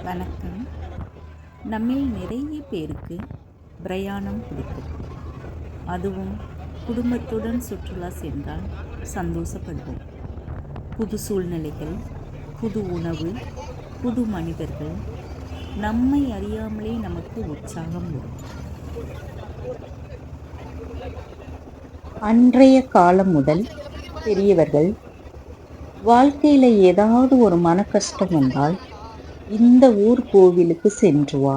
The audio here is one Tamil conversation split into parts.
வணக்கம். நம்மில் நிறைய பேருக்கு பிரயாணம் பிடிக்கும். அதுவும் குடும்பத்துடன் சுற்றுலா சென்றால் சந்தோஷப்படுவோம். புது சூழ்நிலைகள், புது உணவு, புது மனிதர்கள், நம்மை அறியாமலே நமக்கு உற்சாகம் வரும். அன்றைய காலம் முதல் பெரியவர்கள் வாழ்க்கையில ஏதாவது ஒரு மன கஷ்டம் வந்தால் இந்த ஊர் கோவிலுக்கு சென்று வா,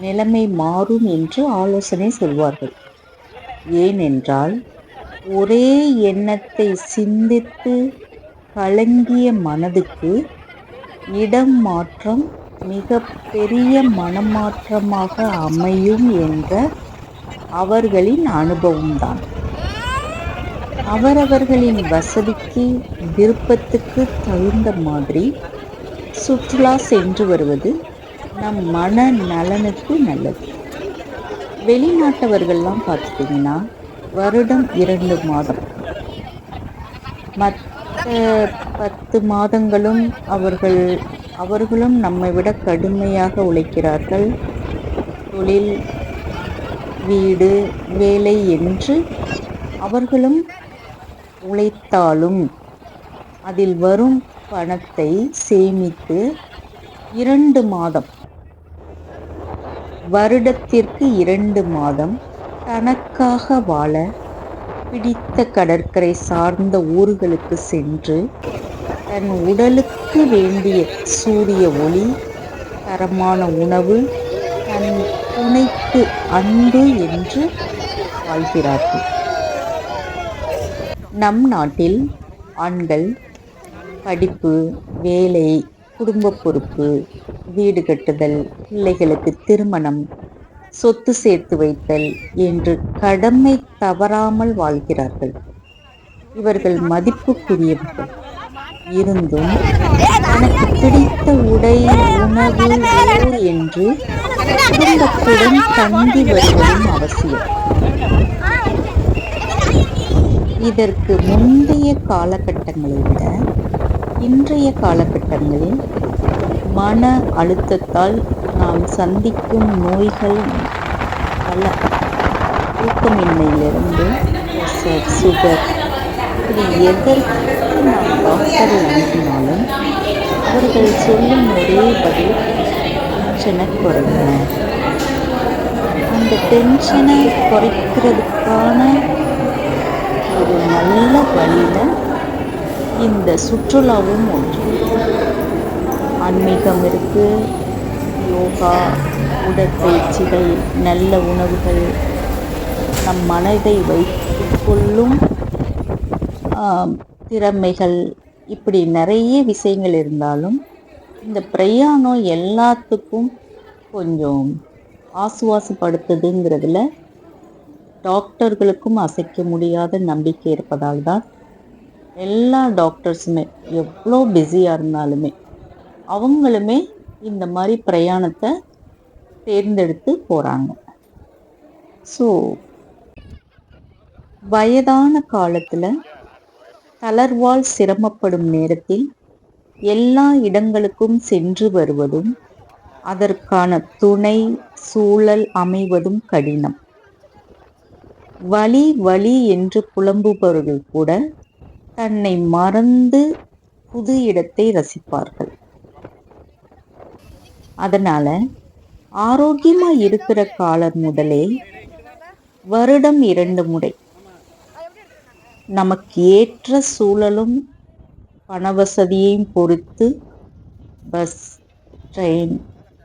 நிலைமை மாறும் என்று ஆலோசனை சொல்வார்கள். ஏனென்றால் ஒரே எண்ணத்தை சிந்தித்து கலங்கிய மனதுக்கு இடம் மாற்றம் மிக பெரிய மனமாற்றமாக அமையும் என்ற அவர்களின் அனுபவம்தான். அவரவர்களின் வசதிக்கு விருப்பத்துக்கு தகுந்த மாதிரி சுற்றுலா சென்று வருவது நம் மன நலனுக்கு நல்லது. வெளிநாட்டவர்கள்லாம் பார்த்துட்டிங்கன்னா வருடம் 2 மாதம், மற்ற 10 மாதங்களும் அவர்களும் நம்மை விட கடுமையாக உழைக்கிறார்கள். தொழில், வீடு, வேலை என்று அவர்களும் உழைத்தாலும் அதில் வரும் பணத்தை சேமித்து 2 மாதம், வருடத்திற்கு 2 மாதம் தனக்காக வாழ பிடித்த கடற்கரை சார்ந்த ஊர்களுக்கு சென்று தன் உடலுக்கு வேண்டிய சூரிய ஒளி, தரமான உணவு, தன் துணைக்கு அன்பு என்று வாழ்கிறார்கள். நம் நாட்டில் ஆண்கள் படிப்பு, வேலை, குடும்ப பொறுப்பு, வீடு கட்டுதல், பிள்ளைகளுக்கு திருமணம், சொத்து சேர்த்து வைத்தல் என்று கடமை தவறாமல் வாழ்கிறார்கள். இவர்கள் மதிப்புக்குரியவர்கள். இருந்தும் தனக்கு பிடித்த உடை, உணவு, ஊர் என்று குடும்பத்துடன் தங்கி வருவதும் அவசியம். இதற்கு முந்தைய காலகட்டங்களை விட இன்றைய காலகட்டங்களில் மன அழுத்தத்தால் நாம் சந்திக்கும் நோய்கள் பல. தூக்கமின்மையிலிருந்து ப்ரெஷர், சுகர், இப்படி எதற்கு நாம் டாக்டரை அணுகினாலும் அவர்கள் சொல்லும் ஒரே பதில் டென்ஷனை குறைங்க. அந்த டென்ஷனை குறைக்கிறதுக்கான ஒரு நல்ல வழியில் இந்த சுற்றுலாவும் ஒன்று. ஆன்மீகம் இருக்கு, யோகா, உடற்பயிற்சிகள், நல்ல உணவுகள், நம் மனதை வைத்து கொள்ளும் திறமைகள், இப்படி நிறைய விஷயங்கள் இருந்தாலும் இந்த பிரயாணம் எல்லாத்துக்கும் கொஞ்சம் ஆசுவாசப்படுத்துதுங்கிறதுல டாக்டர்களுக்கும் அசைக்க முடியாத நம்பிக்கை இருப்பதால் தான் எல்லா டாக்டர்ஸுமே எவ்வளோ பிஸியாக இருந்தாலுமே அவங்களுமே இந்த மாதிரி பிரயாணத்தை தேர்ந்தெடுத்து போகிறாங்க. ஸோ வயதான காலத்தில் தளர்வால் சிரமப்படும் நேரத்தில் எல்லா இடங்களுக்கும் சென்று வருவதும் அதற்கான துணை சூழல் அமைவதும் கடினம். வலி வலி என்று புலம்புபவர்கள் கூட தன்னை மறந்து புது இடத்தை ரசிப்பார்கள். அதனால ஆரோக்கியமா இருக்கிற காலம் முதலே வருடம் 2 முறை நமக்கு ஏற்ற சூழலும் பணவசதியையும் பொறுத்து பஸ், ட்ரெயின்,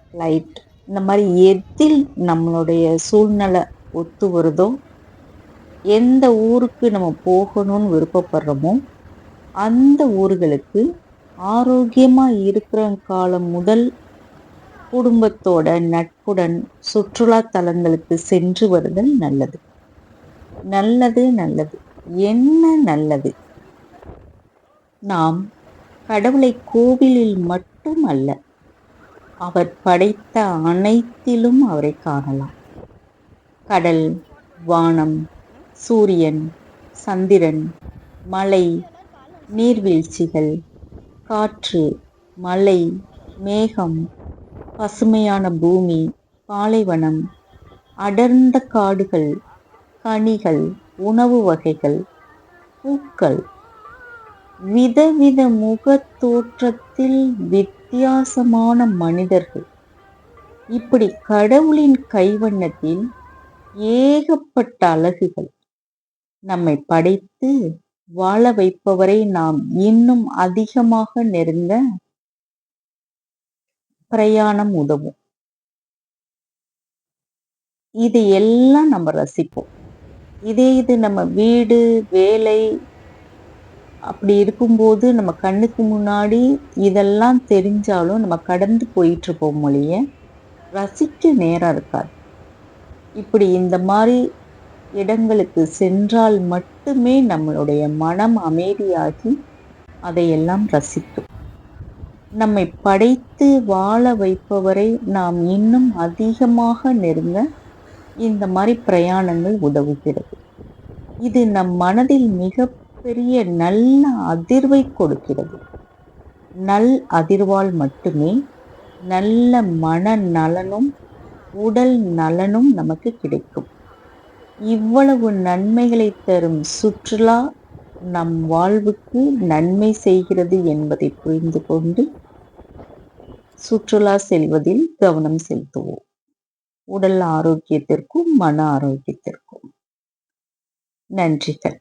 ஃப்ளைட், இந்த மாதிரி எதில் நம்மளுடைய சூழ்நிலை ஒத்து வருதோ, எந்த ஊருக்கு நம்ம போகணும்னு விருப்பப்படுறோமோ அந்த ஊர்களுக்கு ஆரோக்கியமாக இருக்கிற காலம் முதல் குடும்பத்தோட நட்புடன் சுற்றுலா தலங்களுக்கு சென்று வருதல் நல்லது. நல்லது நல்லது என்ன நல்லது? நாம் கடவுளை கோவிலில் மட்டும் அல்ல, அவர் படைத்த அனைத்திலும் அவரை காணலாம். கடல், வானம், சூரியன், சந்திரன், மலை, நீர்வீழ்ச்சிகள், காற்று, மலை, மேகம், பசுமையான பூமி, பாலைவனம், அடர்ந்த காடுகள், கனிகள், உணவு வகைகள், பூக்கள், விதவித முகத் தோற்றத்தில் வித்தியாசமான மனிதர்கள், இப்படி கடவுளின் கைவண்ணத்தில் ஏகப்பட்ட அழகுகள் நம்மை படைத்து வாழ வைப்பவரை நாம் இன்னும் அதிகமாக நெருங்க பிரயாணம் உதவும். இது எல்லாம் நம்ம ரசிப்போம். இது நம்ம வீடு, வேலை அப்படி இருக்கும்போது நம்ம கண்ணுக்கு முன்னாடி இதெல்லாம் தெரிஞ்சாலும் நம்ம கடந்து போயிட்டு இருப்போம் மொழிய ரசிக்க நேரம் இருக்காது. இப்படி இந்த மாதிரி இடங்களுக்கு சென்றால் மட்டுமே நம்மளுடைய மனம் அமைதியாகி அதையெல்லாம் ரசிக்கும். நம்மை படைத்து வாழ வைப்பவரை நாம் இன்னும் அதிகமாக நெருங்க இந்த மாதிரி பிரயாணங்கள் உதவுகிறது. இது நம் மனதில் மிகப்பெரிய நல்ல அதிர்வை கொடுக்கிறது. நல் அதிர்வால் மட்டுமே நல்ல மன நலனும் உடல் நலனும் நமக்கு கிடைக்கும். இவ்வளவு நன்மைகளை தரும் சுற்றுலா நம் வாழ்வுக்கு நன்மை செய்கிறது என்பதை புரிந்து கொண்டு சுற்றுலா செல்வதில் கவனம் செலுத்துவோம். உடல் ஆரோக்கியத்திற்கும் மன ஆரோக்கியத்திற்கும். நன்றிகள்.